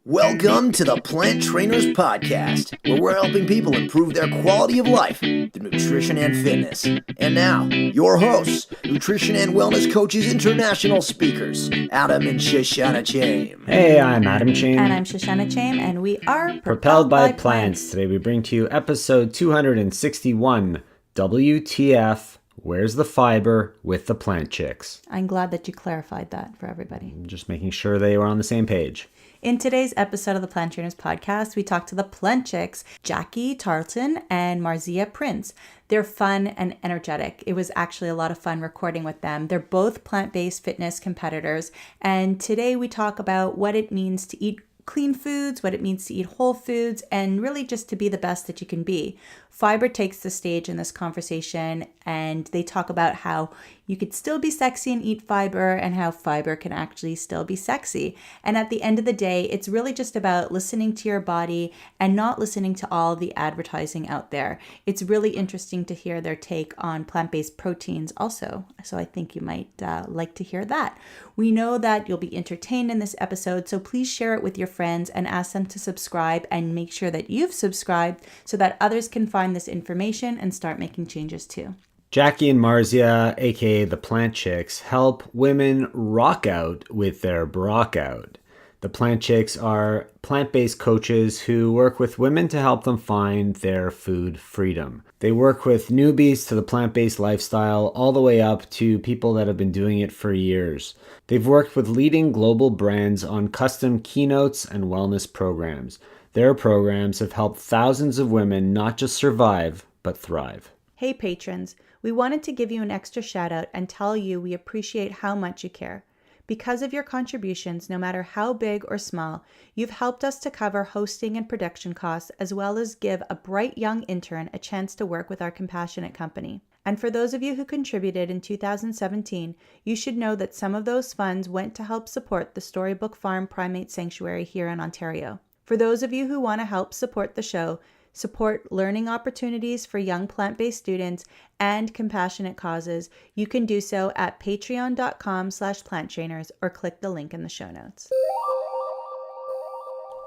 Welcome to the Plant Trainers Podcast, where we're helping people improve their quality of life through nutrition and fitness. And now, your hosts, nutrition and wellness coaches, international speakers, Adam and Shoshana Chaim. Hey, I'm Adam Chaim. And I'm Shoshana Chaim, and we are Propelled by Plants. Today we bring to you episode 261, WTF, Where's the Fiber with the Plant Chics? I'm glad that you clarified that for everybody. Just making sure they were on the same page. In today's episode of the Plant Trainers Podcast, we talk to the Plant Chics, Jacque, Tarlton, and Marzia Prince. They're fun and energetic. It was actually a lot of fun recording with them. They're both plant-based fitness competitors. And today we talk about what it means to eat clean foods, what it means to eat whole foods, and really just to be the best that you can be. Fiber takes the stage in this conversation, and they talk about how you could still be sexy and eat fiber, and how fiber can actually still be sexy. And at the end of the day, it's really just about listening to your body and not listening to all the advertising out there. It's really interesting to hear their take on plant-based proteins also. So I think you might like to hear that. We know that you'll be entertained in this episode, so please share it with your friends and ask them to subscribe, and make sure that you've subscribed so that others can find this information and start making changes too. Jacque and Marzia, aka the Plant Chics, help women rock out with their broc out. The Plant Chics are plant-based coaches who work with women to help them find their food freedom. They work with newbies to the plant-based lifestyle all the way up to people that have been doing it for years. They've worked with leading global brands on custom keynotes and wellness programs. Their programs have helped thousands of women not just survive, but thrive. Hey patrons, we wanted to give you an extra shout out and tell you we appreciate how much you care. Because of your contributions, no matter how big or small, you've helped us to cover hosting and production costs, as well as give a bright young intern a chance to work with our compassionate company. And for those of you who contributed in 2017, you should know that some of those funds went to help support the Storybook Farm Primate Sanctuary here in Ontario. For those of you who want to help support the show, support learning opportunities for young plant-based students, and compassionate causes, you can do so at patreon.com/planttrainers or click the link in the show notes.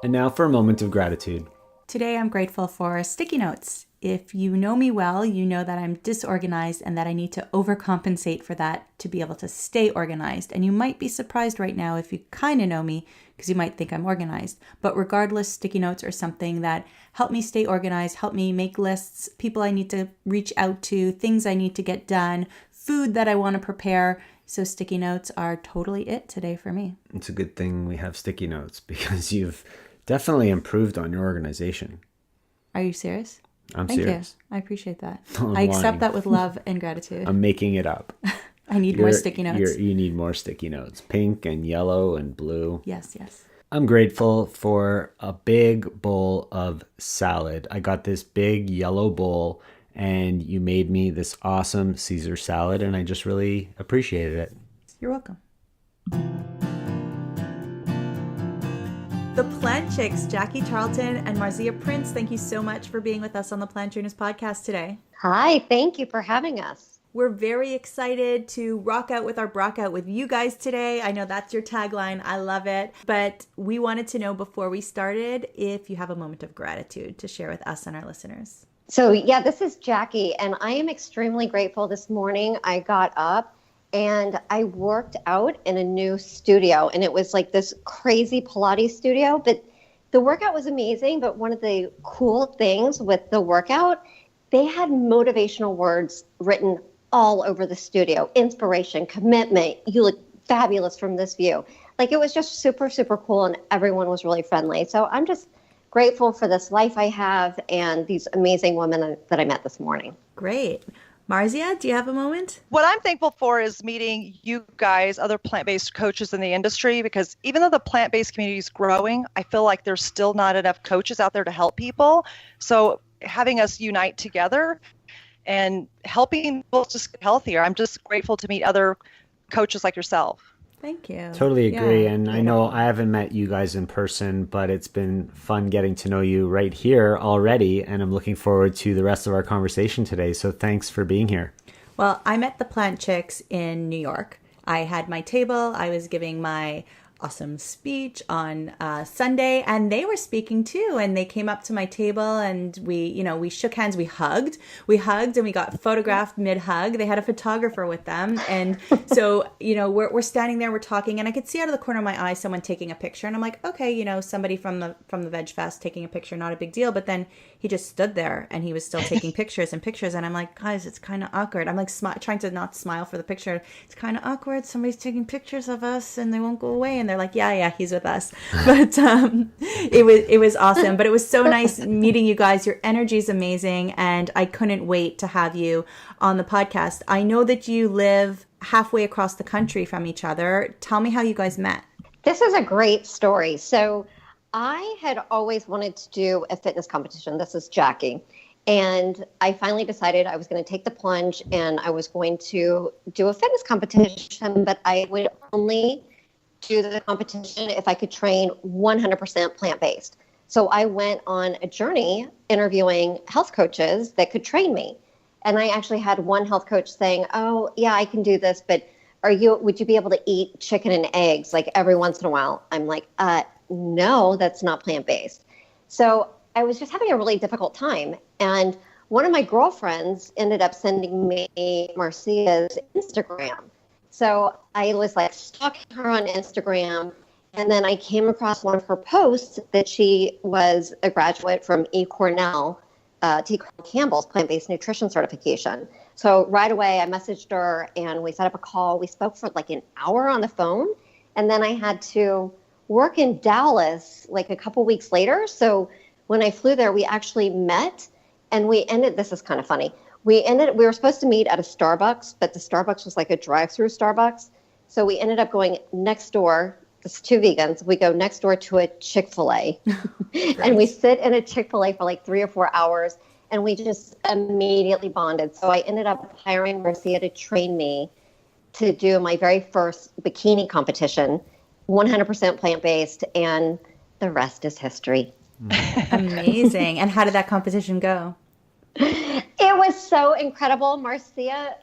And now for a moment of gratitude. Today I'm grateful for sticky notes. If you know me well, you know that I'm disorganized and that I need to overcompensate for that to be able to stay organized. And you might be surprised right now if you kind of know me, because you might think I'm organized. But regardless, sticky notes are something that help me stay organized, help me make lists, people I need to reach out to, things I need to get done, food that I want to prepare. So sticky notes are totally it today for me. It's a good thing we have sticky notes because you've definitely improved on your organization. Are you serious? I'm Thank serious. you. I appreciate that. I'm I accept lying. that with love and gratitude. I'm making it up. I need more sticky notes. You need more sticky notes. Pink and yellow and blue. Yes, yes. I'm grateful for a big bowl of salad. I got this big yellow bowl and you made me this awesome Caesar salad and I just really appreciated it. You're welcome. The Plant Chics, Jacque, Tarlton, and Marzia Prince, thank you so much for being with us on the Plant Trainers Podcast today. Hi, thank you for having us. We're very excited to rock out with our broc out with you guys today. I know that's your tagline. I love it. But we wanted to know before we started if you have a moment of gratitude to share with us and our listeners. So yeah, this is Jacque, and I am extremely grateful. This morning I got up and I worked out in a new studio, and it was like this crazy Pilates studio, but the workout was amazing. But one of the cool things with the workout, they had motivational words written all over the studio. Inspiration, commitment, you look fabulous from this view. Like, it was just super, super cool, and everyone was really friendly. So I'm just grateful for this life I have and these amazing women that I met this morning. Great. Marzia, do you have a moment? What I'm thankful for is meeting you guys, other plant-based coaches in the industry, because even though the plant-based community is growing, I feel like there's still not enough coaches out there to help people. So having us unite together and helping people just get healthier, I'm just grateful to meet other coaches like yourself. Thank you. Totally agree. Yeah. And I know I haven't met you guys in person, but it's been fun getting to know you right here already. And I'm looking forward to the rest of our conversation today. So thanks for being here. Well, I met the Plant Chics in New York. I had my table. I was giving my awesome speech on Sunday, and they were speaking too, and they came up to my table, and we shook hands, we hugged, and we got photographed mid-hug. They had a photographer with them, and so we're standing there, we're talking, and I could see out of the corner of my eye someone taking a picture, and I'm like, okay, somebody from the Veg Fest taking a picture, not a big deal. But then he just stood there, and he was still taking pictures, and I'm like, guys, it's kind of awkward. I'm like trying to not smile for the picture. It's kind of awkward. Somebody's taking pictures of us, and they won't go away. And they're like, yeah, he's with us. But it was awesome. But it was so nice meeting you guys. Your energy is amazing, and I couldn't wait to have you on the podcast. I know that you live halfway across the country from each other. Tell me how you guys met. This is a great story. So I had always wanted to do a fitness competition. This is Jacque. And I finally decided I was going to take the plunge and I was going to do a fitness competition, but I would only do the competition if I could train 100% plant-based. So I went on a journey interviewing health coaches that could train me. And I actually had one health coach saying, oh, yeah, I can do this, but would you be able to eat chicken and eggs like every once in a while? I'm like, no, that's not plant-based. So I was just having a really difficult time. And one of my girlfriends ended up sending me Marzia's Instagram. So I was like stalking her on Instagram. And then I came across one of her posts that she was a graduate from Iaconelli, T. Colin Campbell's plant-based nutrition certification. So right away I messaged her and we set up a call. We spoke for like an hour on the phone. And then I had to work in Dallas like a couple weeks later. So when I flew there, we actually met and this is kind of funny. We were supposed to meet at a Starbucks, but the Starbucks was like a drive-through Starbucks. So we ended up going next door. It's two vegans. We go next door to a Chick-fil-A and we sit in a Chick-fil-A for like 3 or 4 hours and we just immediately bonded. So I ended up hiring Marzia to train me to do my very first bikini competition, 100% plant-based, and the rest is history. Amazing. And how did that competition go? It was so incredible. Marzia,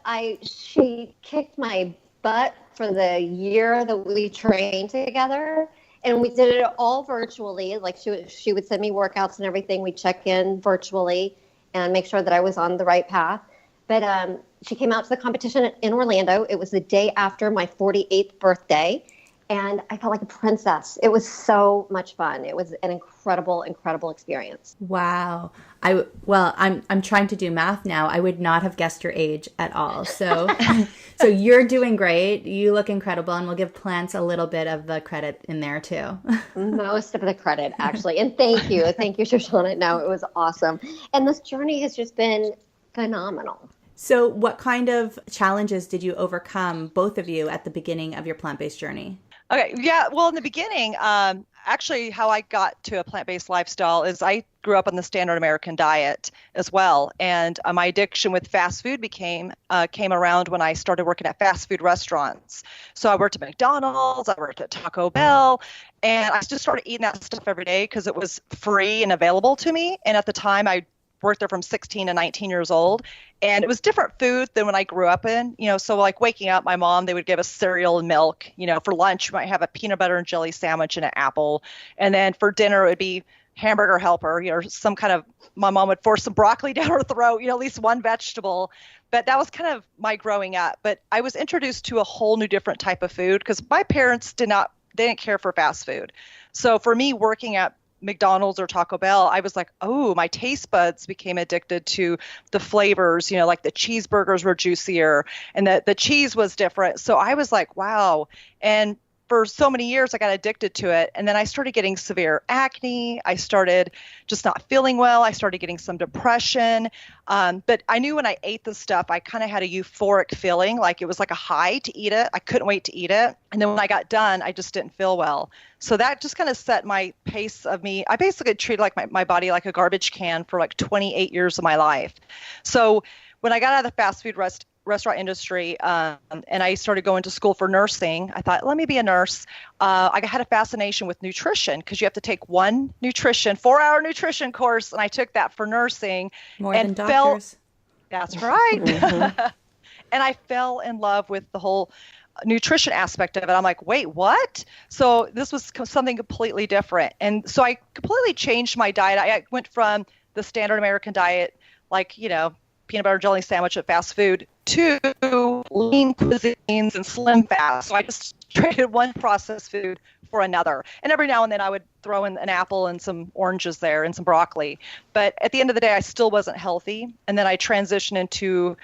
she kicked my butt for the year that we trained together. And we did it all virtually. Like she would send me workouts and everything. We'd check in virtually and make sure that I was on the right path. But she came out to the competition in Orlando. It was the day after my 48th birthday. And I felt like a princess. It was so much fun. It was an incredible, incredible experience. Wow. I'm trying to do math now. I would not have guessed your age at all. So so you're doing great. You look incredible, and we'll give plants a little bit of the credit in there too. Most of the credit, actually. And thank you, Shoshana. No, it was awesome. And this journey has just been phenomenal. So what kind of challenges did you overcome, both of you, at the beginning of your plant-based journey? Okay. Yeah. Well, in the beginning, actually how I got to a plant-based lifestyle is I grew up on the standard American diet as well. And my addiction with fast food came around when I started working at fast food restaurants. So I worked at McDonald's, I worked at Taco Bell, and I just started eating that stuff every day because it was free and available to me. And at the time I worked there from 16 to 19 years old. And it was different food than when I grew up in, so like waking up, my mom, they would give us cereal and milk, for lunch, we might have a peanut butter and jelly sandwich and an apple. And then for dinner, it would be hamburger helper, some kind of, my mom would force some broccoli down her throat, at least one vegetable. But that was kind of my growing up. But I was introduced to a whole new different type of food because my parents they didn't care for fast food. So for me, working at McDonald's or Taco Bell, I was like, oh, my taste buds became addicted to the flavors, like the cheeseburgers were juicier and the cheese was different. So I was like, wow. And for so many years, I got addicted to it. And then I started getting severe acne. I started just not feeling well. I started getting some depression. But I knew when I ate this stuff, I kind of had a euphoric feeling, like it was like a high to eat it. I couldn't wait to eat it. And then when I got done, I just didn't feel well. So that just kind of set my pace of me. I basically treated like my body like a garbage can for like 28 years of my life. So when I got out of the fast food restaurant industry, and I started going to school for nursing, I thought, let me be a nurse. I had a fascination with nutrition because you have to take one 4-hour nutrition course, and I took that for nursing. More than doctors. That's right. And I fell in love with the whole nutrition aspect of it. I'm like, wait, what? So this was something completely different. And so I completely changed my diet. I went from the standard American diet, like, peanut butter jelly sandwich at fast food, to lean cuisines and slim fast. So I just traded one processed food for another. And every now and then I would throw in an apple and some oranges there and some broccoli. But at the end of the day, I still wasn't healthy. And then I transitioned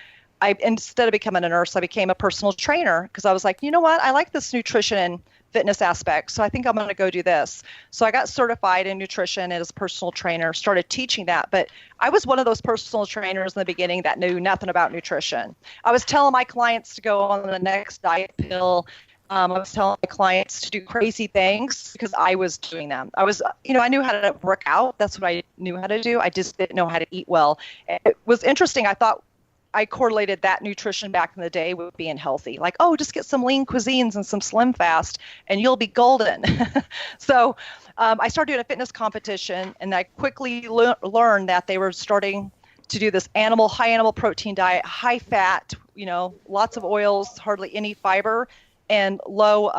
instead of becoming a nurse, I became a personal trainer because I was like, you know what? I like this nutrition and fitness aspect. So I think I'm going to go do this. So I got certified in nutrition as a personal trainer, started teaching that. But I was one of those personal trainers in the beginning that knew nothing about nutrition. I was telling my clients to go on the next diet pill. I was telling my clients to do crazy things because I was doing them. I knew how to work out. That's what I knew how to do. I just didn't know how to eat well. It was interesting. I thought I correlated that nutrition back in the day with being healthy. Like, oh, just get some lean cuisines and some slim fast and you'll be golden. So I started doing a fitness competition, and I quickly learned that they were starting to do this high animal protein diet, high fat, lots of oils, hardly any fiber, and low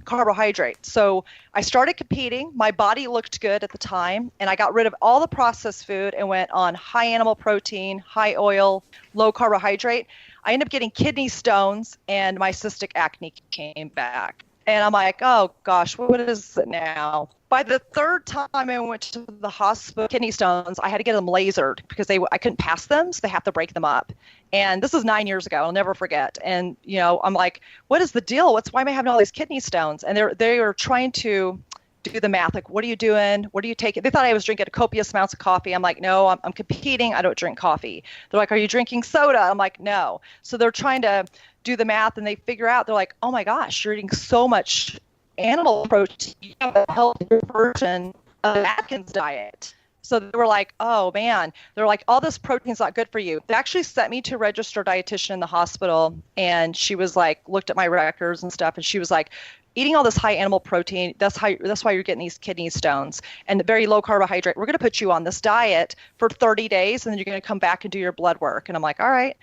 carbohydrate. So I started competing. My body looked good at the time, and I got rid of all the processed food and went on high animal protein, high oil, low carbohydrate. I ended up getting kidney stones, and my cystic acne came back. And I'm like, oh gosh, what is it now? By the third time I went to the hospital, kidney stones, I had to get them lasered because I couldn't pass them, so they have to break them up. And this was 9 years ago. I'll never forget. And I'm like, what is the deal? Why am I having all these kidney stones? And they were trying to do the math. Like, what are you doing? What are you taking? They thought I was drinking copious amounts of coffee. I'm like, no, I'm competing. I don't drink coffee. They're like, are you drinking soda? I'm like, no. So they're trying to do the math, and they figure out, they're like, oh my gosh, you're eating so much animal protein. You have a healthier version of Atkins diet. So they were like, oh man, they're like, all this protein's not good for you. They actually sent me to a registered dietitian in the hospital, and she was like, looked at my records and stuff, and she was like, eating all this high animal protein, that's why you're getting these kidney stones and the very low carbohydrate. We're going to put you on this diet for 30 days, and then you're going to come back and do your blood work. And I'm like, all right.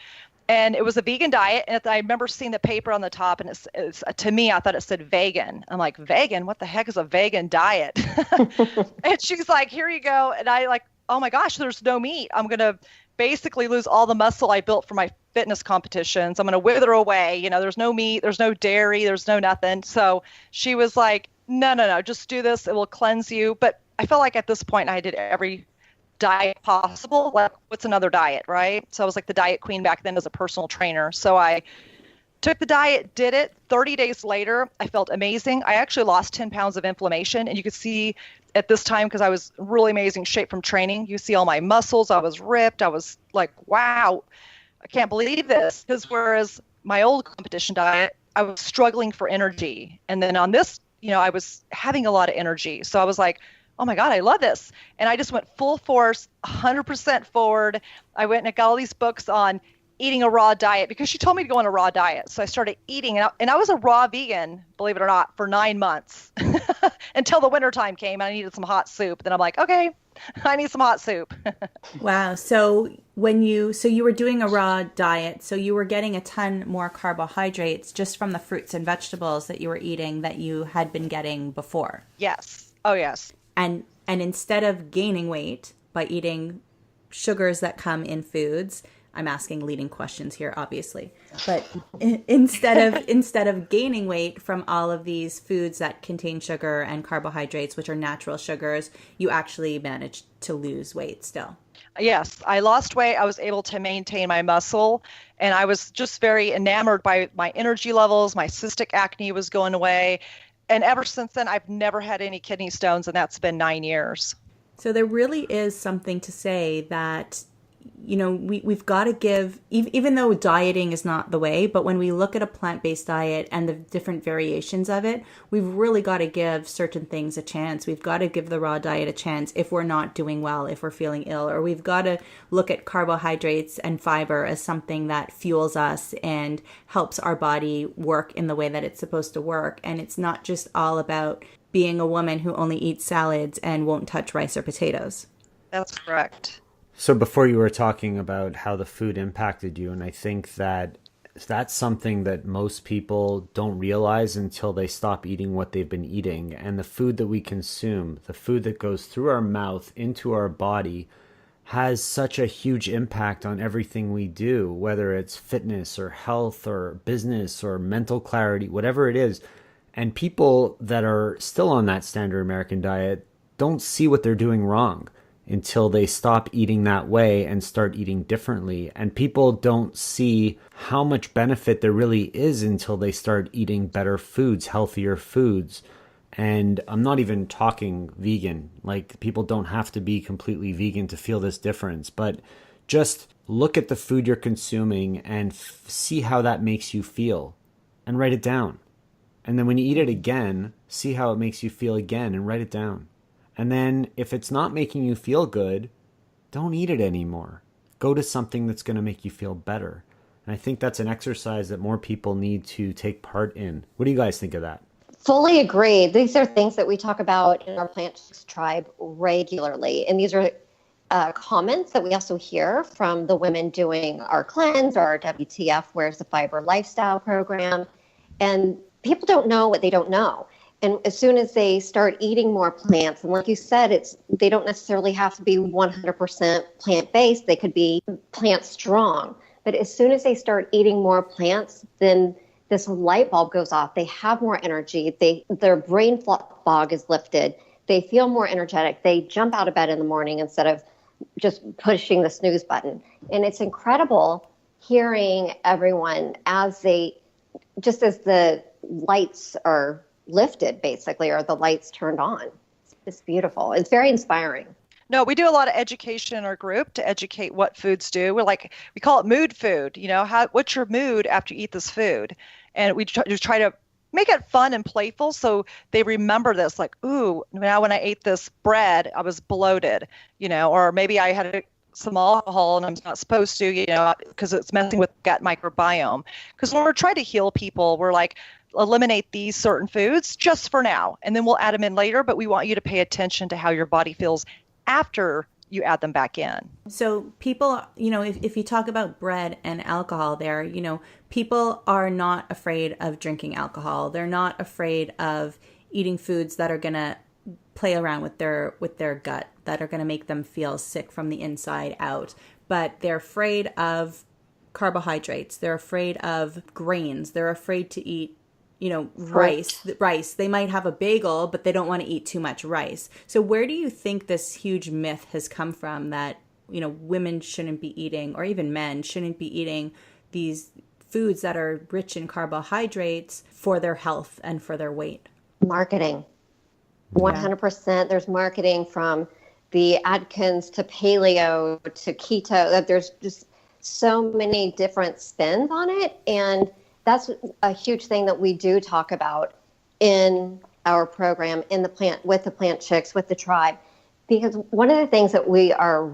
And it was a vegan diet. And I remember seeing the paper on the top, and it's to me, I thought it said vegan. I'm like, vegan? What the heck is a vegan diet? And she's like, here you go. And I like, oh my gosh, there's no meat. I'm going to basically lose all the muscle I built for my fitness competitions. I'm going to wither away. There's no meat, there's no dairy, there's no nothing. So she was like, no, just do this. It will cleanse you. But I felt like at this point I did every diet possible. Like, what's another diet, right? So I was like the diet queen back then as a personal trainer. So I took the diet, did it. 30 days later, I felt amazing. I actually lost 10 pounds of inflammation. And you could see at this time, because I was really amazing shape from training, you see all my muscles. I was ripped. I was like, wow, I can't believe this. Because whereas my old competition diet, I was struggling for energy. And then on this, I was having a lot of energy. So I was like, oh my God, I love this. And I just went full force, 100% forward. I went and I got all these books on eating a raw diet because she told me to go on a raw diet. So I started eating, and I was a raw vegan, believe it or not, for 9 months until the wintertime came and I needed some hot soup. Then I'm like, okay, I need some hot soup. Wow. So you were doing a raw diet, so you were getting a ton more carbohydrates just from the fruits and vegetables that you were eating that you had been getting before. Yes. Oh, yes. And instead of gaining weight by eating sugars that come in foods, I'm asking leading questions here, obviously, but instead of gaining weight from all of these foods that contain sugar and carbohydrates, which are natural sugars, you actually managed to lose weight still. Yes, I lost weight. I was able to maintain my muscle, and I was just very enamored by my energy levels. My cystic acne was going away. And ever since then, I've never had any kidney stones, and that's been 9 years. So there really is something to say that, we've got to give, even though dieting is not the way, but when we look at a plant-based diet and the different variations of it, we've really got to give certain things a chance. We've got to give the raw diet a chance if we're not doing well, if we're feeling ill, or we've got to look at carbohydrates and fiber as something that fuels us and helps our body work in the way that it's supposed to work. And it's not just all about being a woman who only eats salads and won't touch rice or potatoes. That's correct. So before you were talking about how the food impacted you, and I think that that's something that most people don't realize until they stop eating what they've been eating. And the food that we consume, the food that goes through our mouth into our body, has such a huge impact on everything we do, whether it's fitness or health or business or mental clarity, whatever it is. And people that are still on that standard American diet don't see what they're doing wrong until they stop eating that way and start eating differently. And people don't see how much benefit there really is until they start eating better foods, healthier foods. And I'm not even talking vegan. Like, people don't have to be completely vegan to feel this difference, but just look at the food you're consuming and see how that makes you feel and write it down. And then when you eat it again, see how it makes you feel again and write it down. And then if it's not making you feel good, don't eat it anymore. Go to something that's going to make you feel better. And I think that's an exercise that more people need to take part in. What do you guys think of that? Fully agree. These are things that we talk about in our Plant Chics tribe regularly. And these are comments that we also hear from the women doing our cleanse or our WTF, Where's the Fiber lifestyle program. And people don't know what they don't know. And as soon as they start eating more plants, and like you said, they don't necessarily have to be 100% plant-based. They could be plant strong. But as soon as they start eating more plants, then this light bulb goes off. They have more energy. Their brain fog is lifted. They feel more energetic. They jump out of bed in the morning instead of just pushing the snooze button. And it's incredible hearing everyone as the lights are lifted, basically, or the lights turned on. It's beautiful. It's very inspiring. No, we do a lot of education in our group to educate what foods do. We call it mood food. What's your mood after you eat this food? And we just try to make it fun and playful so they remember this, like, ooh, now when I ate this bread, I was bloated, or maybe I had some alcohol and I'm not supposed to, because it's messing with gut microbiome. Because when we're trying to heal people, we're like, eliminate these certain foods just for now, and then we'll add them in later, but we want you to pay attention to how your body feels after you add them back in. So people, if you talk about bread and alcohol there, people are not afraid of drinking alcohol. They're not afraid of eating foods that are going to play around with their gut, that are going to make them feel sick from the inside out. But they're afraid of carbohydrates. They're afraid of grains. They're afraid to eat rice. They might have a bagel, but they don't want to eat too much rice. So where do you think this huge myth has come from that, women shouldn't be eating, or even men shouldn't be eating these foods that are rich in carbohydrates for their health and for their weight? Marketing. 100%. There's marketing from the Atkins to paleo to keto. That there's just so many different spins on it. And that's a huge thing that we do talk about in our program, with the Plant Chics, with the tribe, because one of the things that we are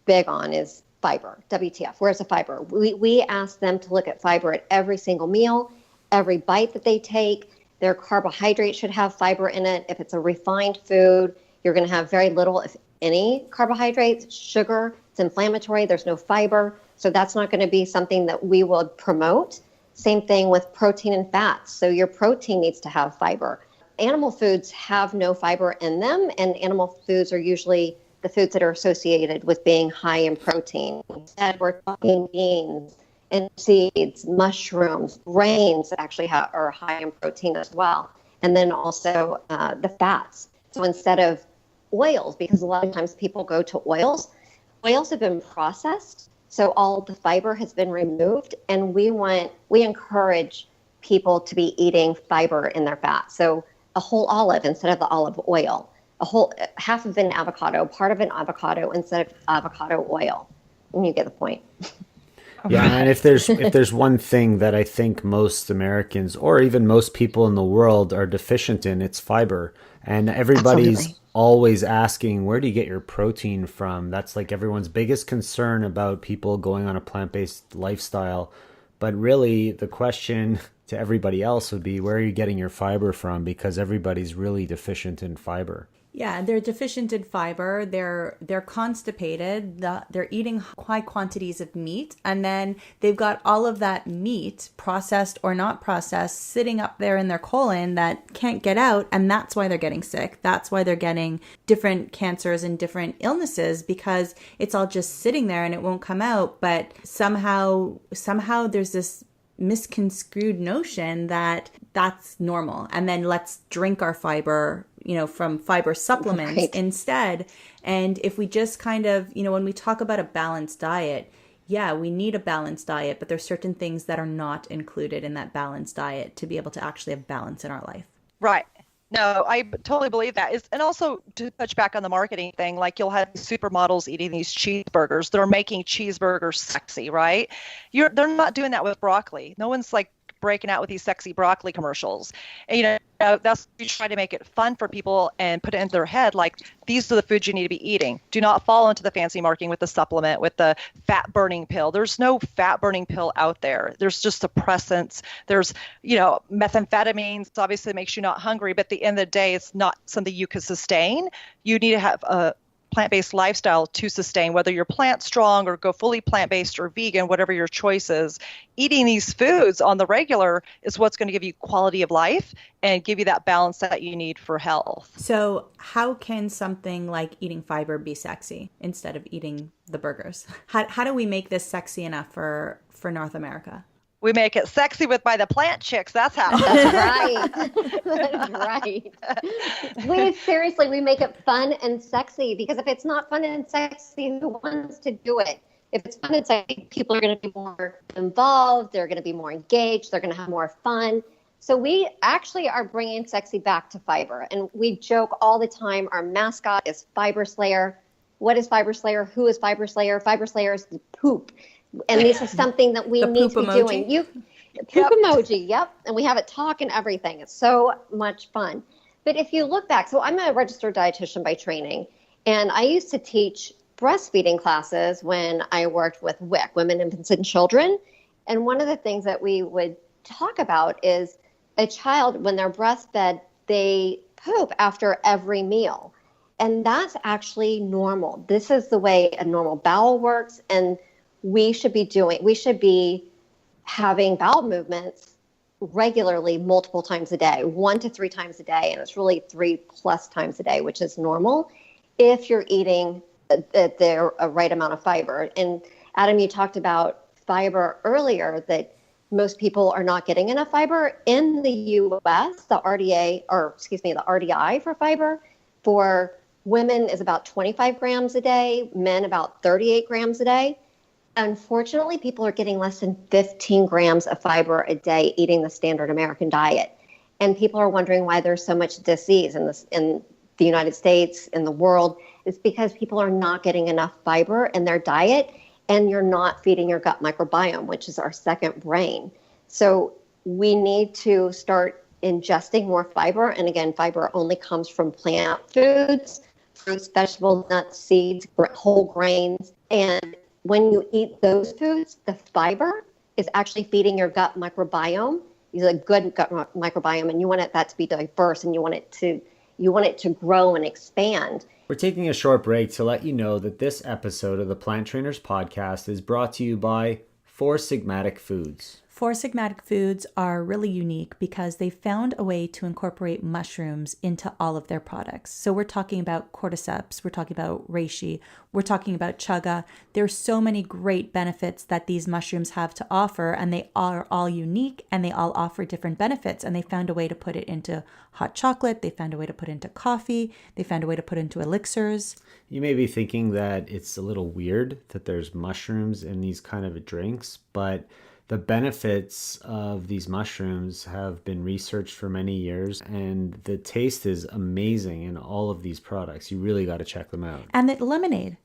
big on is fiber. WTF, where's the fiber? We ask them to look at fiber at every single meal, every bite that they take. Their carbohydrate should have fiber in it. If it's a refined food, you're going to have very little, if any, carbohydrates. Sugar, it's inflammatory. There's no fiber. So that's not going to be something that we will promote. Same thing with protein and fats. So your protein needs to have fiber. Animal foods have no fiber in them, and animal foods are usually the foods that are associated with being high in protein. Instead, we're talking beans and seeds, mushrooms, grains that actually are high in protein as well. And then also the fats. So instead of oils, because a lot of times people go to oils have been processed. So all the fiber has been removed, and we encourage people to be eating fiber in their fat. So a whole olive instead of the olive oil, half of an avocado, part of an avocado instead of avocado oil. And you get the point. Yeah, and if there's one thing that I think most Americans, or even most people in the world, are deficient in, it's fiber. And everybody's Absolutely. always asking, where do you get your protein from? That's like everyone's biggest concern about people going on a plant-based lifestyle. But really, the question to everybody else would be, where are you getting your fiber from? Because everybody's really deficient in fiber. Yeah, they're deficient in fiber. They're constipated. They're eating high quantities of meat, and then they've got all of that meat, processed or not processed, sitting up there in their colon that can't get out, and that's why they're getting sick. That's why they're getting different cancers and different illnesses, because it's all just sitting there and it won't come out. But somehow there's this misconstrued notion that that's normal, and then let's drink our fiber, from fiber supplements instead. And if we just kind of, when we talk about a balanced diet, yeah, we need a balanced diet, but there's certain things that are not included in that balanced diet to be able to actually have balance in our life. Right. No, I totally believe that. And also to touch back on the marketing thing, like you'll have supermodels eating these cheeseburgers. They're making cheeseburgers sexy, right? They're not doing that with broccoli. No one's like breaking out with these sexy broccoli commercials. And, that's you try to make it fun for people and put it into their head, like these are the foods you need to be eating. Do not fall into the fancy marketing with the supplement, with the fat burning pill. There's no fat burning pill out there. There's just suppressants. There's, methamphetamines. Obviously it makes you not hungry, but at the end of the day, it's not something you can sustain. You need to have a plant-based lifestyle to sustain, whether you're plant strong or go fully plant-based or vegan, whatever your choice is. Eating these foods on the regular is what's going to give you quality of life and give you that balance that you need for health. So how can something like eating fiber be sexy instead of eating the burgers? How do we make this sexy enough for North America? We make it sexy by the Plant Chics. That's how. That's right. That's right. We make it fun and sexy, because if it's not fun and sexy, who wants to do it? If it's fun and sexy, people are going to be more involved. They're going to be more engaged. They're going to have more fun. So we actually are bringing sexy back to fiber. And we joke all the time, our mascot is Fiber Slayer. What is Fiber Slayer? Who is Fiber Slayer? Fiber Slayer is the poop. And this is something that we need to be doing. Poop emoji, yep. And we have it talk and everything. It's so much fun. But if you look back, so I'm a registered dietitian by training, and I used to teach breastfeeding classes when I worked with WIC, Women, Infants, and Children. And one of the things that we would talk about is a child, when they're breastfed, they poop after every meal. And that's actually normal. This is the way a normal bowel works, and we should be having bowel movements regularly, multiple times a day, 1 to 3 times a day. And it's really 3+ times a day, which is normal if you're eating the right amount of fiber. And Adam, you talked about fiber earlier, that most people are not getting enough fiber in the US. The RDI for fiber for women is about 25 grams a day, men about 38 grams a day. Unfortunately, people are getting less than 15 grams of fiber a day eating the standard American diet. And people are wondering why there's so much disease in the United States, in the world. It's because people are not getting enough fiber in their diet, and you're not feeding your gut microbiome, which is our second brain. So we need to start ingesting more fiber. And again, fiber only comes from plant foods, fruits, vegetables, nuts, seeds, whole grains. And when you eat those foods, the fiber is actually feeding your gut microbiome. It's a good gut microbiome, and you want that to be diverse, and you want it to grow and expand. We're taking a short break to let you know that this episode of the Plant Trainers Podcast is brought to you by Four Sigmatic Foods. Four Sigmatic Foods are really unique because they found a way to incorporate mushrooms into all of their products. So we're talking about cordyceps, we're talking about reishi, we're talking about chaga. There's so many great benefits that these mushrooms have to offer, and they are all unique, and they all offer different benefits. And they found a way to put it into hot chocolate, they found a way to put it into coffee, they found a way to put it into elixirs. You may be thinking that it's a little weird that there's mushrooms in these kind of drinks, but the benefits of these mushrooms have been researched for many years, and the taste is amazing in all of these products. You really got to check them out. And the lemonade.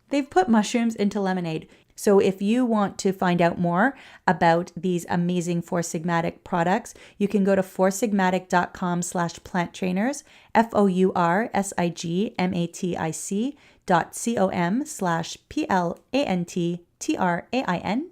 They've put mushrooms into lemonade. So if you want to find out more about these amazing Four Sigmatic products, you can go to foursigmatic.com/planttrainers, FOURSIGMATIC.com/PLANTTRAINERS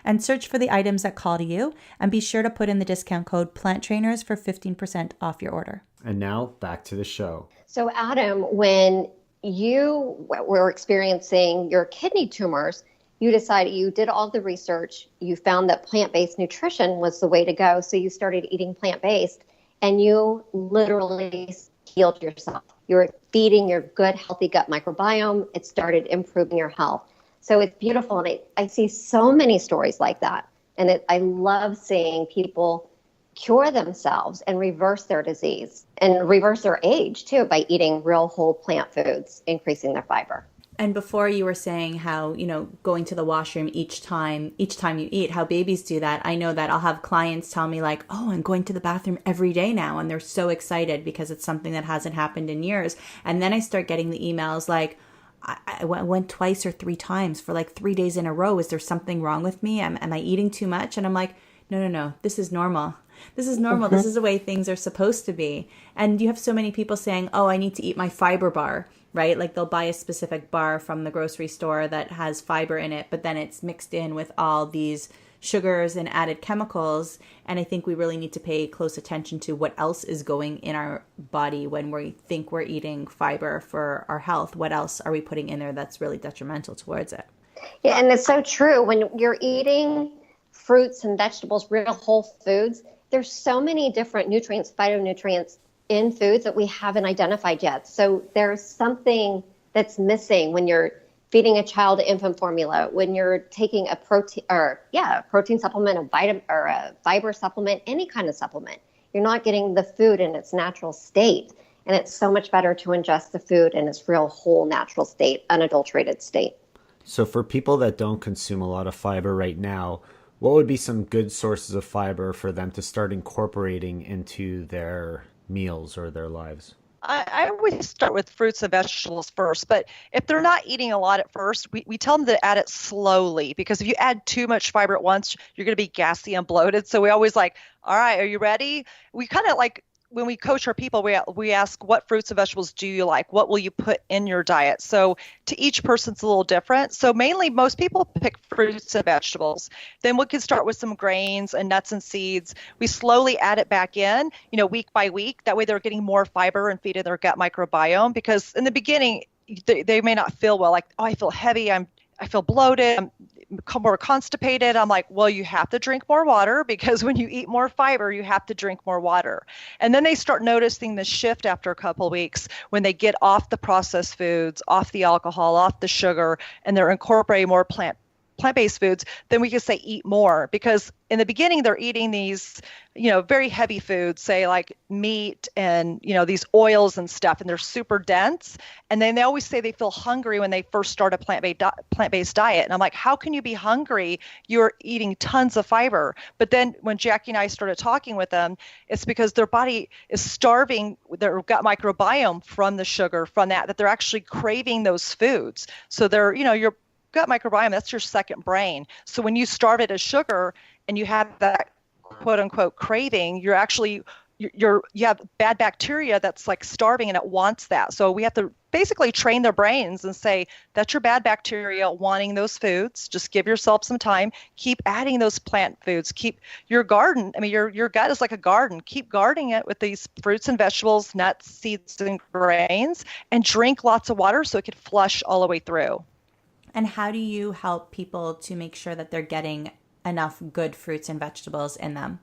and search for the items that call to you, and be sure to put in the discount code PLANTTRAINERS for 15% off your order. And now back to the show. So Adam, when you were experiencing your kidney tumors, you decided, you did all the research, you found that plant-based nutrition was the way to go. So you started eating plant-based and you literally healed yourself. You were feeding your good, healthy gut microbiome. It started improving your health. So it's beautiful. And I see so many stories like that. And I love seeing people cure themselves and reverse their disease and reverse their age too by eating real whole plant foods, increasing their fiber. And before you were saying how, going to the washroom each time you eat, how babies do that. I know that I'll have clients tell me like, oh, I'm going to the bathroom every day now. And they're so excited because it's something that hasn't happened in years. And then I start getting the emails like, I went twice or 3 times for like 3 days in a row. Is there something wrong with me? Am I eating too much? And I'm like, no, this is normal. This is normal. This is the way things are supposed to be. And you have so many people saying, oh, I need to eat my fiber bar, right? Like they'll buy a specific bar from the grocery store that has fiber in it, but then it's mixed in with all these sugars and added chemicals. And I think we really need to pay close attention to what else is going in our body when we think we're eating fiber for our health. What else are we putting in there that's really detrimental towards it? Yeah, and it's so true. When you're eating fruits and vegetables, real whole foods, there's so many different nutrients, phytonutrients in foods that we haven't identified yet. So there's something that's missing when you're feeding a child infant formula, when you're taking a protein supplement, a vitamin or a fiber supplement, any kind of supplement. You're not getting the food in its natural state. And it's so much better to ingest the food in its real whole natural state, unadulterated state. So for people that don't consume a lot of fiber right now, what would be some good sources of fiber for them to start incorporating into their meals or their lives? I always start with fruits and vegetables first, but if they're not eating a lot at first, we tell them to add it slowly, because if you add too much fiber at once, you're going to be gassy and bloated. So we always like, all right, are you ready? We kind of like, when we coach our people, we ask, what fruits and vegetables do you like? What will you put in your diet? So to each person, it's a little different. So mainly most people pick fruits and vegetables. Then we can start with some grains and nuts and seeds. We slowly add it back in, week by week. That way they're getting more fiber and feeding their gut microbiome, because in the beginning, they may not feel well, like, oh, I feel heavy, I feel bloated, I'm more constipated. I'm like, well, you have to drink more water, because when you eat more fiber, you have to drink more water. And then they start noticing the shift after a couple of weeks when they get off the processed foods, off the alcohol, off the sugar, and they're incorporating more plant-based foods. Then we can say eat more, because in the beginning they're eating these, very heavy foods, say like meat and, these oils and stuff, and they're super dense. And then they always say they feel hungry when they first start a plant-based diet. And I'm like, how can you be hungry? You're eating tons of fiber. But then when Jackie and I started talking with them, it's because their body is starving their gut microbiome from the sugar, from that they're actually craving those foods. So they're, your gut microbiome, that's your second brain. So when you starve it as sugar and you have that quote unquote craving, you're actually, you have bad bacteria that's like starving and it wants that. So we have to basically train their brains and say, that's your bad bacteria wanting those foods. Just give yourself some time. Keep adding those plant foods. Keep your garden. I mean, your gut is like a garden. Keep gardening it with these fruits and vegetables, nuts, seeds, and grains, and drink lots of water so it could flush all the way through. And how do you help people to make sure that they're getting enough good fruits and vegetables in them?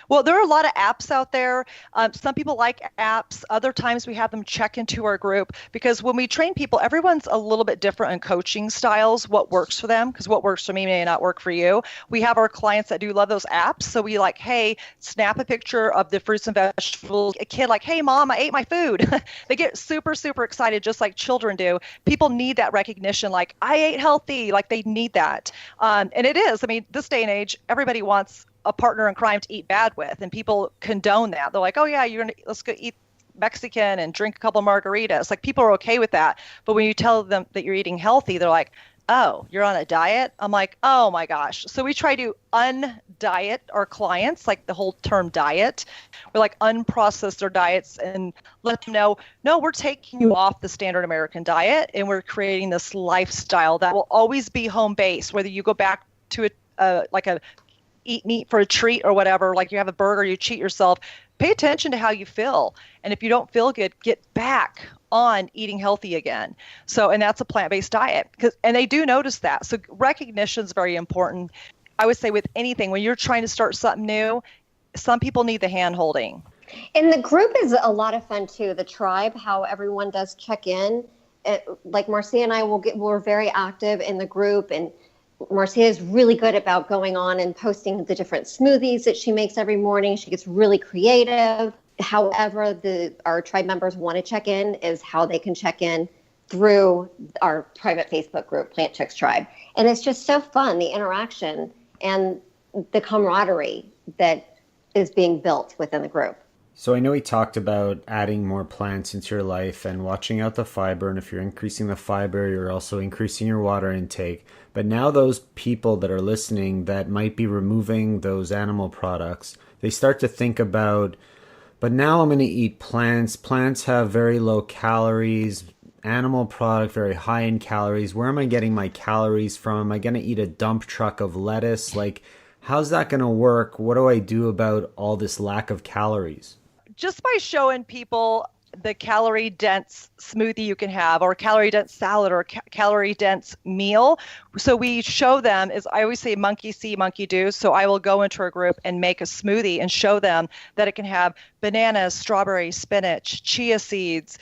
Well, there are a lot of apps out there. Some people like apps. Other times we have them check into our group, because when we train people, everyone's a little bit different in coaching styles, what works for them, because what works for me may not work for you. We have our clients that do love those apps. So we like, hey, snap a picture of the fruits and vegetables. A kid like, hey, Mom, I ate my food. They get super, super excited, just like children do. People need that recognition, like, I ate healthy. Like, they need that. And it is. I mean, this day and age, everybody wants a partner in crime to eat bad with, and people condone that. They're like, oh yeah, let's go eat Mexican and drink a couple margaritas. Like, people are okay with that. But when you tell them that you're eating healthy, they're like, oh, you're on a diet? I'm like, oh my gosh. So we try to undiet our clients, like the whole term diet. We like unprocess their diets and let them know, no, we're taking you off the standard American diet, and we're creating this lifestyle that will always be home-based, whether you go back to a eat meat for a treat or whatever, like you have a burger, you cheat yourself, pay attention to how you feel. And if you don't feel good, get back on eating healthy again. So, and that's a plant-based diet, and they do notice that. So recognition is very important. I would say with anything, when you're trying to start something new, some people need the hand holding. And the group is a lot of fun too. The tribe, how everyone does check in. Like Marzia and I we're very active in the group, and Marzia is really good about going on and posting the different smoothies that she makes every morning. She gets really creative. However, our tribe members want to check in is how they can check in through our private Facebook group, Plant Chics Tribe. And it's just so fun, the interaction and the camaraderie that is being built within the group. So I know we talked about adding more plants into your life and watching out the fiber. And if you're increasing the fiber, you're also increasing your water intake. But now those people that are listening that might be removing those animal products, they start to think about, but now I'm going to eat plants. Plants have very low calories. Animal product, very high in calories. Where am I getting my calories from? Am I going to eat a dump truck of lettuce? Like, how's that going to work? What do I do about all this lack of calories? Just by showing people the calorie dense smoothie you can have, or calorie dense salad, or calorie dense meal. So we show them, is I always say monkey see, monkey do. So I will go into a group and make a smoothie and show them that it can have bananas, strawberries, spinach, chia seeds.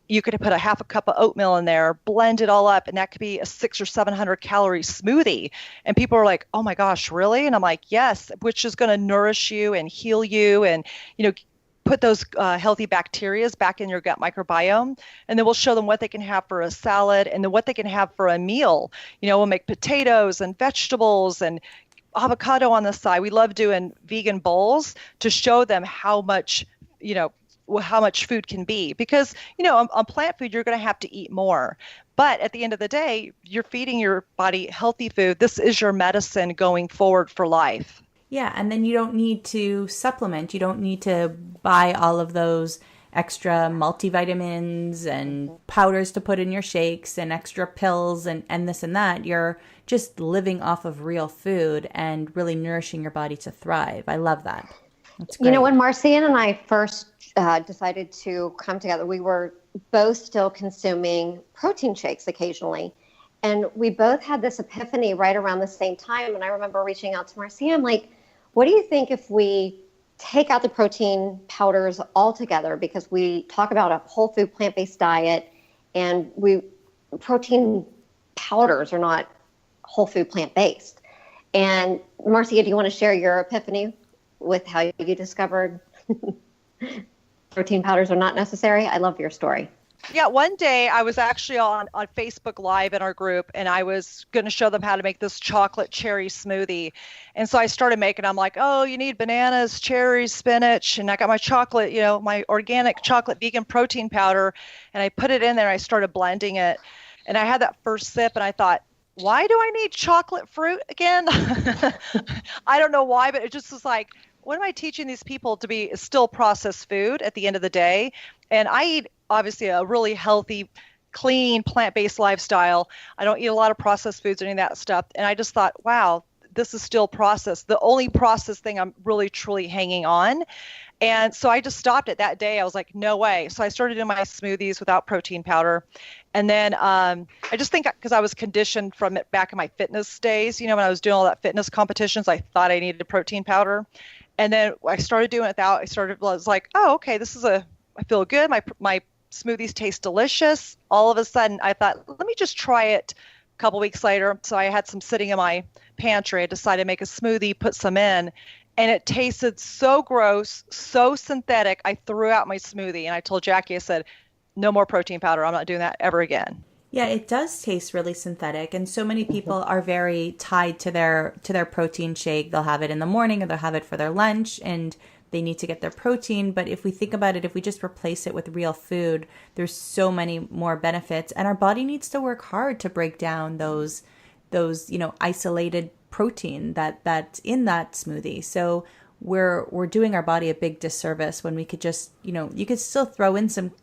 You could put a half a cup of oatmeal in there, blend it all up, and that could be a 600 or 700 calorie smoothie. And people are like, oh my gosh, really? And I'm like, yes, which is going to nourish you and heal you and, put those healthy bacteria back in your gut microbiome. And then we'll show them what they can have for a salad and then what they can have for a meal. We'll make potatoes and vegetables and avocado on the side. We love doing vegan bowls to show them how much food can be, because, on plant food, you're going to have to eat more. But at the end of the day, you're feeding your body healthy food. This is your medicine going forward for life. Yeah, and then you don't need to supplement. You don't need to buy all of those extra multivitamins and powders to put in your shakes and extra pills and this and that. You're just living off of real food and really nourishing your body to thrive. I love that. That's great. When Marzia and I first decided to come together, we were both still consuming protein shakes occasionally. And we both had this epiphany right around the same time. And I remember reaching out to Marzia. I'm like, what do you think if we take out the protein powders altogether? Because we talk about a whole food plant-based diet, and protein powders are not whole food plant-based. And Marzia, do you want to share your epiphany with how you discovered protein powders are not necessary? I love your story. Yeah, one day I was actually on Facebook Live in our group, and I was going to show them how to make this chocolate cherry smoothie. And so I started making, I'm like, oh, you need bananas, cherries, spinach. And I got my chocolate, my organic chocolate vegan protein powder, and I put it in there. I started blending it. And I had that first sip, and I thought, why do I need chocolate fruit again? I don't know why, but it just was like, what am I teaching these people to be still processed food at the end of the day? And I eat obviously a really healthy, clean, plant-based lifestyle. I don't eat a lot of processed foods or any of that stuff. And I just thought, wow, this is still processed. The only processed thing I'm really, truly hanging on. And so I just stopped it that day. I was like, no way. So I started doing my smoothies without protein powder. And then I just think because I was conditioned from it back in my fitness days, when I was doing all that fitness competitions, I thought I needed protein powder. And then I started doing it without. I was like, oh, okay, I feel good. My smoothies taste delicious. All of a sudden, I thought, let me just try it a couple weeks later. So I had some sitting in my pantry. I decided to make a smoothie, put some in, and it tasted so gross, so synthetic. I threw out my smoothie, and I told Jackie, I said, no more protein powder. I'm not doing that ever again. Yeah, it does taste really synthetic, and so many people are very tied to their protein shake. They'll have it in the morning, or they'll have it for their lunch, and they need to get their protein. But if we think about it, if we just replace it with real food, there's so many more benefits, and our body needs to work hard to break down those isolated protein that's in that smoothie. So we're doing our body a big disservice when we could just, you could still throw in some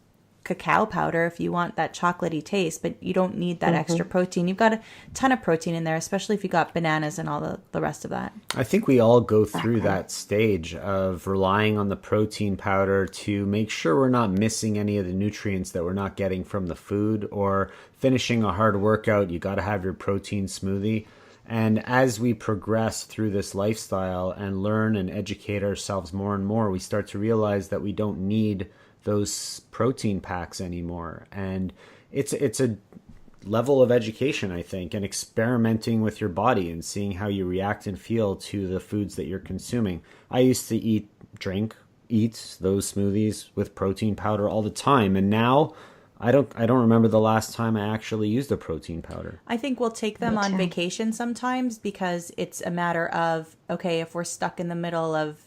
cacao powder if you want that chocolatey taste, but you don't need that extra protein. You've got a ton of protein in there, especially if you got bananas and all the rest of that. I think we all go through that stage of relying on the protein powder to make sure we're not missing any of the nutrients that we're not getting from the food, or finishing a hard workout, you got to have your protein smoothie. And as we progress through this lifestyle and learn and educate ourselves more and more, we start to realize that we don't need those protein packs anymore. And it's a level of education, I think, and experimenting with your body and seeing how you react and feel to the foods that you're consuming. I used to eat those smoothies with protein powder all the time, and now I don't remember the last time I actually used a protein powder. I think we'll take them on vacation sometimes, because it's a matter of, okay, if we're stuck in the middle of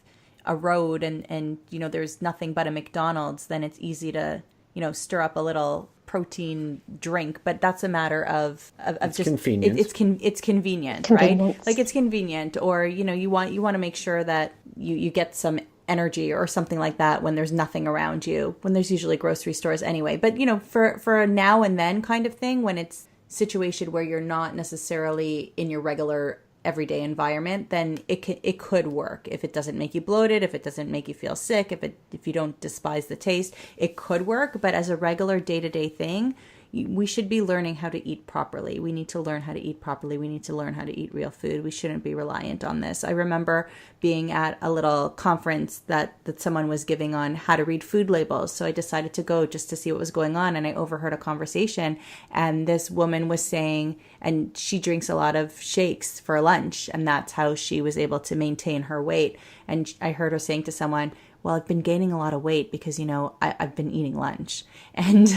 a road and there's nothing but a McDonald's, then it's easy to stir up a little protein drink. But that's a matter of it's just convenient. It's convenient, right? Like, it's convenient, or you want to make sure that you get some energy or something like that when there's nothing around you, when there's usually grocery stores anyway. But for a now and then kind of thing, when it's situation where you're not necessarily in your regular everyday environment, then it could work. If it doesn't make you bloated, if it doesn't make you feel sick, if you don't despise the taste, it could work. But as a regular day-to-day thing, we should be learning how to eat properly. We need to learn how to eat properly. We need to learn how to eat real food. We shouldn't be reliant on this. I remember being at a little conference that someone was giving on how to read food labels. So I decided to go just to see what was going on. And I overheard a conversation, and this woman was saying, and she drinks a lot of shakes for lunch, and that's how she was able to maintain her weight. And I heard her saying to someone, well, I've been gaining a lot of weight because, I've been eating lunch. And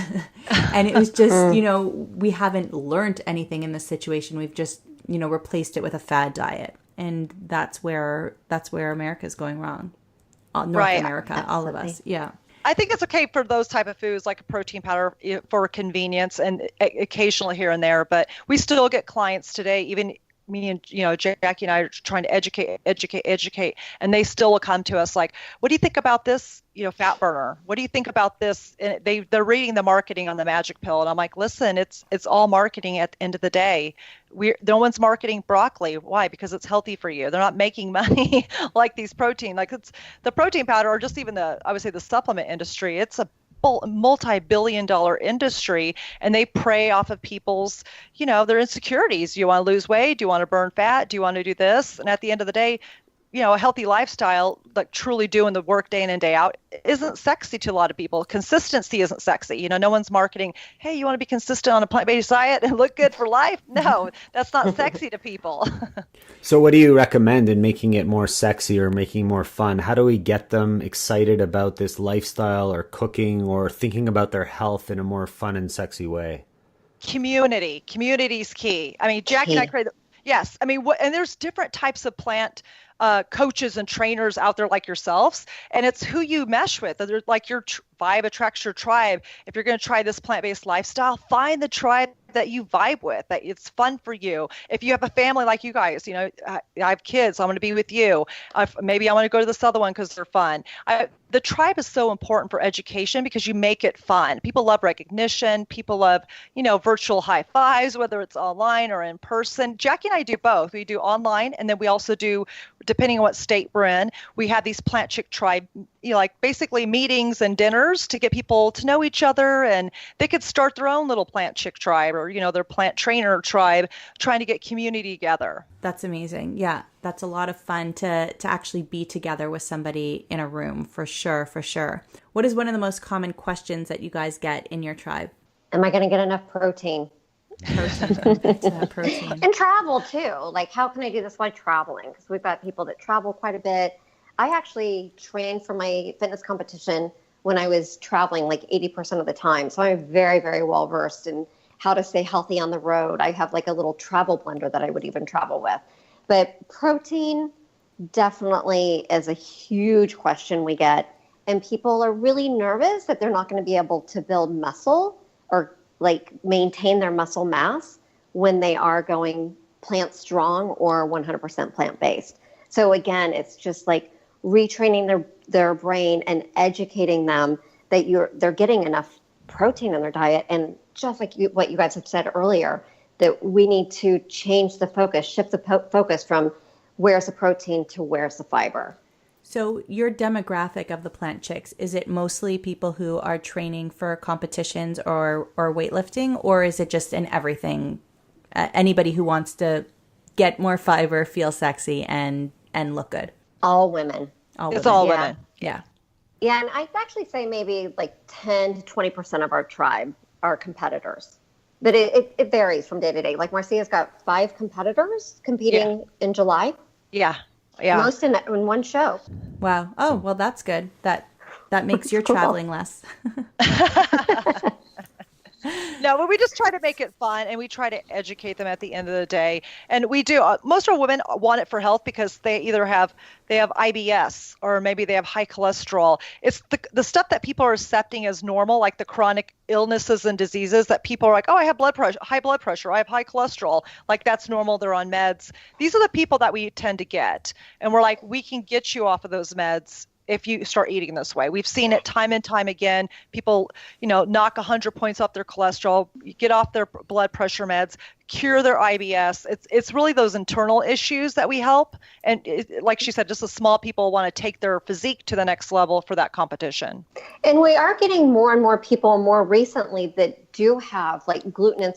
it was just, we haven't learned anything in this situation. We've just, replaced it with a fad diet. And that's where America's going wrong. North America, absolutely. All of us. Yeah. I think it's okay for those type of foods, like a protein powder, for convenience and occasionally here and there. But we still get clients today, even me and Jackie and I are trying to educate, and they still will come to us like, what do you think about this fat burner? What do you think about this? And they're reading the marketing on the magic pill, and I'm like, listen, it's all marketing at the end of the day. No one's marketing broccoli. Why? Because it's healthy for you. They're not making money like these protein, like it's the protein powder, or just even I would say the supplement industry. It's a multi-billion-dollar industry, and they prey off of people's, their insecurities. Do you want to lose weight? Do you want to burn fat? Do you want to do this? And at the end of the day, a healthy lifestyle, like truly doing the work day in and day out, isn't sexy to a lot of people. Consistency isn't sexy. No one's marketing, hey, you want to be consistent on a plant-based diet and look good for life? No, that's not sexy to people. So what do you recommend in making it more sexy or making more fun? How do we get them excited about this lifestyle or cooking or thinking about their health in a more fun and sexy way? Community is key. I mean, Jackie and I created, yes. I mean, and there's different types of plant coaches and trainers out there like yourselves, and it's who you mesh with. Like your vibe attracts your tribe. If you're going to try this plant-based lifestyle, find the tribe that you vibe with, that it's fun for you. If you have a family like you guys, I have kids, so I'm going to be with you. Maybe I want to go to this other one because they're fun. The tribe is so important for education because you make it fun. People love recognition. People love, virtual high fives, whether it's online or in person. Jackie and I do both. We do online, and then we also do, depending on what state we're in, we have these Plant Chic tribe, like basically meetings and dinners to get people to know each other, and they could start their own little Plant Chic tribe, or their plant trainer tribe, trying to get community together. That's amazing. Yeah, that's a lot of fun to actually be together with somebody in a room, for sure. What is one of the most common questions that you guys get in your tribe? Am I going to get enough protein? Protein. And travel too. Like, how can I do this while traveling? Because we've got people that travel quite a bit. I actually trained for my fitness competition when I was traveling like 80% of the time. So I'm very, very well versed in how to stay healthy on the road. I have like a little travel blender that I would even travel with. But protein definitely is a huge question we get. And people are really nervous that they're not going to be able to build muscle or like maintain their muscle mass when they are going plant strong or 100% plant-based. So again, it's just like retraining their brain and educating them that they're getting enough protein in their diet. And just like what you guys have said earlier, that we need to change the focus, shift the focus from where's the protein to where's the fiber. So your demographic of the Plant Chics, is it mostly people who are training for competitions or weightlifting, or is it just in everything? Anybody who wants to get more fiber, feel sexy, and look good? All women. It's all women. Yeah. Yeah, and I'd actually say maybe like 10 to 20% of our tribe are competitors. But it varies from day to day. Like Marzia's got 5 competitors competing in July. Yeah. Most in one show. Wow. Oh, well, that's good. That makes your traveling less. No, but we just try to make it fun, and we try to educate them at the end of the day. And we do. Most of our women want it for health because they either have IBS or maybe they have high cholesterol. It's the stuff that people are accepting as normal, like the chronic illnesses and diseases that people are like, oh, I have high blood pressure, I have high cholesterol. Like that's normal. They're on meds. These are the people that we tend to get, and we're like, we can get you off of those meds if you start eating this way. We've seen it time and time again. People, knock 100 points off their cholesterol, get off their blood pressure meds, cure their IBS. It's really those internal issues that we help. And like she said, just the small people want to take their physique to the next level for that competition. And we are getting more and more people more recently that do have like gluten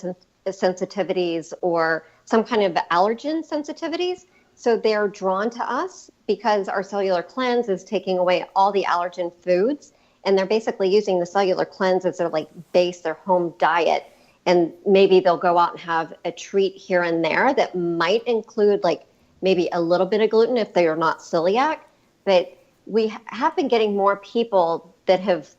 sensitivities or some kind of allergen sensitivities. So they're drawn to us because our cellular cleanse is taking away all the allergen foods. And they're basically using the cellular cleanse as their base, their home diet. And maybe they'll go out and have a treat here and there that might include maybe a little bit of gluten if they are not celiac. But we have been getting more people that have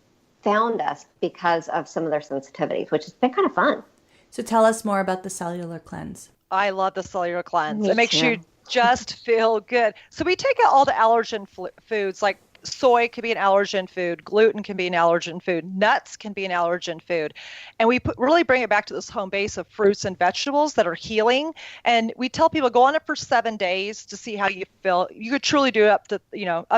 found us because of some of their sensitivities, which has been kind of fun. So tell us more about the cellular cleanse. I love the cellular cleanse. Me It makes too. you just feel good. So we take out all the allergen foods, like soy can be an allergen food, gluten can be an allergen food, nuts can be an allergen food. And we really bring it back to this home base of fruits and vegetables that are healing. And we tell people go on it for 7 days to see how you feel. You could truly do it up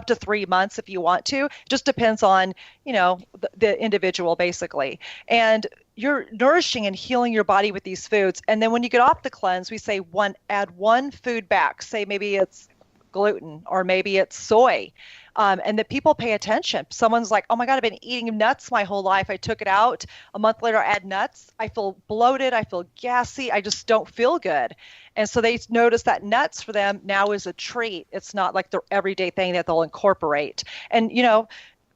to 3 months if you want to. It just depends on, the individual basically. And you're nourishing and healing your body with these foods. And then when you get off the cleanse, we say add one food back. Say maybe it's gluten or maybe it's soy. And that people pay attention. Someone's like, oh my God, I've been eating nuts my whole life. I took it out. A month later, I add nuts. I feel bloated. I feel gassy. I just don't feel good. And so they notice that nuts for them now is a treat. It's not like their everyday thing that they'll incorporate. And,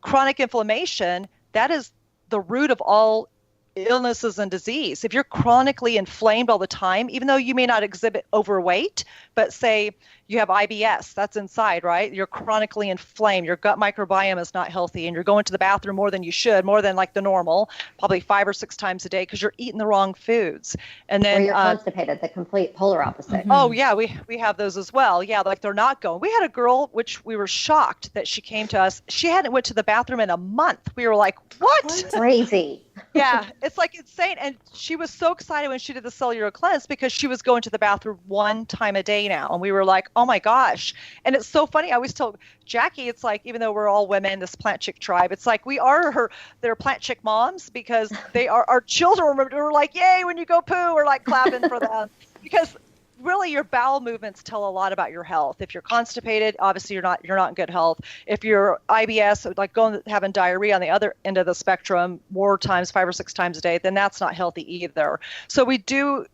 chronic inflammation, that is the root of all illnesses and disease. If you're chronically inflamed all the time, even though you may not exhibit overweight, but say you have IBS, that's inside, right? You're chronically inflamed. Your gut microbiome is not healthy, and you're going to the bathroom more than you should, more than like the normal, probably 5 or 6 times a day because you're eating the wrong foods. And then or you're constipated, the complete polar opposite. Mm-hmm. Oh yeah, we have those as well. Yeah, like they're not going. We had a girl, which we were shocked that she came to us. She hadn't went to the bathroom in a month. We were like, what? Crazy. Yeah, it's like insane. And she was so excited when she did the cellular cleanse because she was going to the bathroom 1 time a day now. And we were like, oh my gosh. And it's so funny. I always tell Jacque, it's like, even though we're all women, this Plant Chic tribe, it's like we are they're Plant Chic moms because they are our children. We're like, yay, when you go poo, we're like clapping for them. Because really your bowel movements tell a lot about your health. If you're constipated, obviously you're not in good health. If you're IBS, like having diarrhea on the other end of the spectrum more times, 5 or 6 times a day, then that's not healthy either. So we do,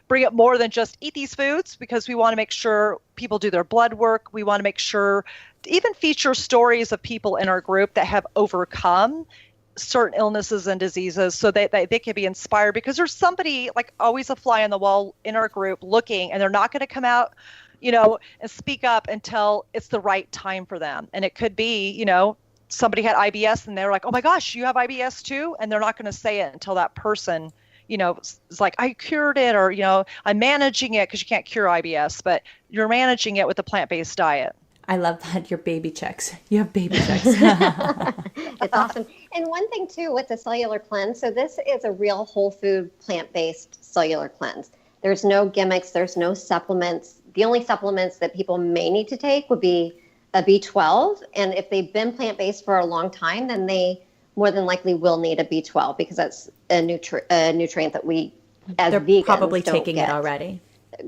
bring it more than just eat these foods because we want to make sure people do their blood work. We want to make sure to even feature stories of people in our group that have overcome certain illnesses and diseases so that they can be inspired, because there's somebody, like always a fly on the wall in our group looking, and they're not going to come out, and speak up until it's the right time for them. And it could be, somebody had IBS and they're like, oh my gosh, you have IBS too? And they're not going to say it until that person, is like, I cured it, or, I'm managing it, because you can't cure IBS, but you're managing it with a plant-based diet. I love that. Your baby checks. You have baby checks. It's awesome. And one thing too with the cellular cleanse, so this is a real whole food plant-based cellular cleanse. There's no gimmicks, there's no supplements. The only supplements that people may need to take would be a B12. And if they've been plant-based for a long time, then they more than likely will need a B12 because that's a nutrient that we as They're vegans probably don't taking get. it already.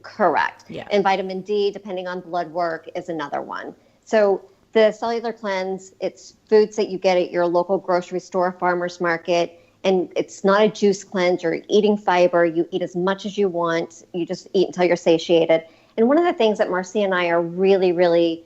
Correct. Yeah. And vitamin D, depending on blood work, is another one. So the cellular cleanse, it's foods that you get at your local grocery store, farmer's market, and it's not a juice cleanse. You're eating fiber. You eat as much as you want. You just eat until you're satiated. And one of the things that Marzia and I are really, really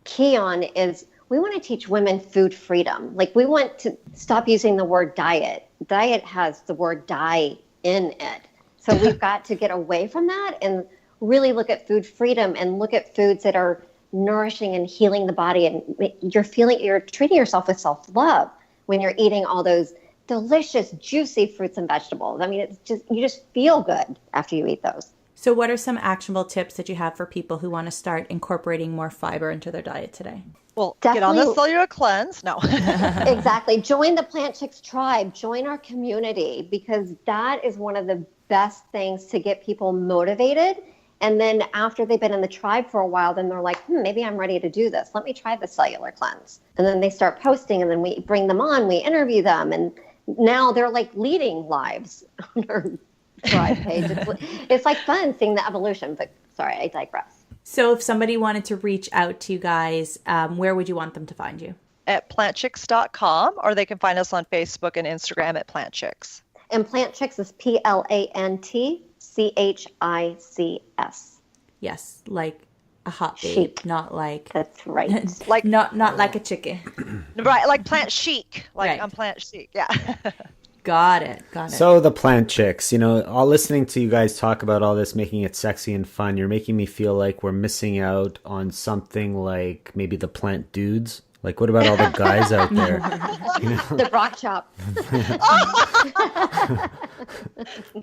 key on is we want to teach women food freedom. Like, we want to stop using the word diet. Diet has the word die in it. So we've got to get away from that and really look at food freedom and look at foods that are nourishing and healing the body. And you're treating yourself with self-love when you're eating all those delicious, juicy fruits and vegetables. I mean, you just feel good after you eat those. So what are some actionable tips that you have for people who want to start incorporating more fiber into their diet today? Well, Definitely. Get on the cellular cleanse. No. Exactly. Join the Plant Chics tribe. Join our community, because that is one of the best things to get people motivated. And then after they've been in the tribe for a while, then they're like, maybe I'm ready to do this. Let me try the cellular cleanse. And then they start posting, and then we bring them on, we interview them. And now they're like leading lives on our tribe page. It's like fun seeing the evolution, but sorry, I digress. So if somebody wanted to reach out to you guys, where would you want them to find you? At plantchics.com, or they can find us on Facebook and Instagram at Plant Chics. And Plant Chics is PLANTCHICS. Yes, like a hot babe, Chic. not like That's right. Like not like a chicken. right, like plant chic. Like Right. I'm plant chic. Yeah. Got it. So the Plant Chics, all listening to you guys talk about all this, making it sexy and fun, you're making me feel like we're missing out on something like maybe the Plant Dudes. Like, what about all the guys out there? The broc chop.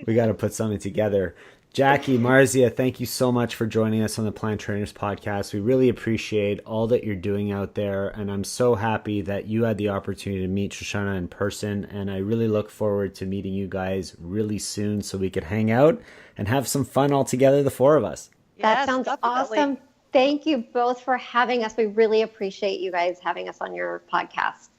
We got to put something together. Jacque, Marzia, thank you so much for joining us on the Plant Trainers podcast. We really appreciate all that you're doing out there, and I'm so happy that you had the opportunity to meet Shoshana in person, and I really look forward to meeting you guys really soon so we could hang out and have some fun all together, the four of us. That Yes, sounds definitely. awesome. Thank you both for having us. We really appreciate you guys having us on your podcast.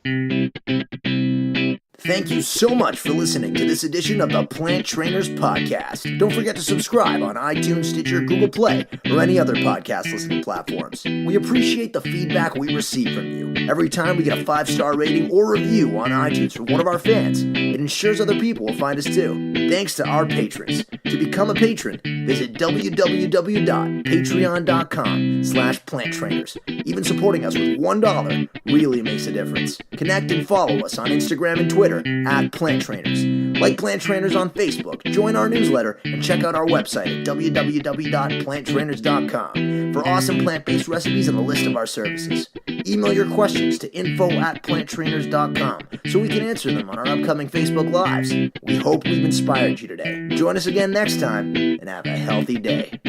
Thank you so much for listening to this edition of the Plant Trainers Podcast. Don't forget to subscribe on iTunes, Stitcher, Google Play, or any other podcast listening platforms. We appreciate the feedback we receive from you. Every time we get a 5-star rating or review on iTunes from one of our fans, it ensures other people will find us too. Thanks to our patrons. To become a patron, visit www.patreon.com/planttrainers. Even supporting us with $1 really makes a difference. Connect and follow us on Instagram and Twitter at Plant Trainers. Like Plant Trainers on Facebook, join our newsletter, and check out our website at www.planttrainers.com for awesome plant-based recipes and a list of our services. Email your questions to info@planttrainers.com so we can answer them on our upcoming Facebook Lives. We hope we've inspired you today. Join us again next time, and have a healthy day.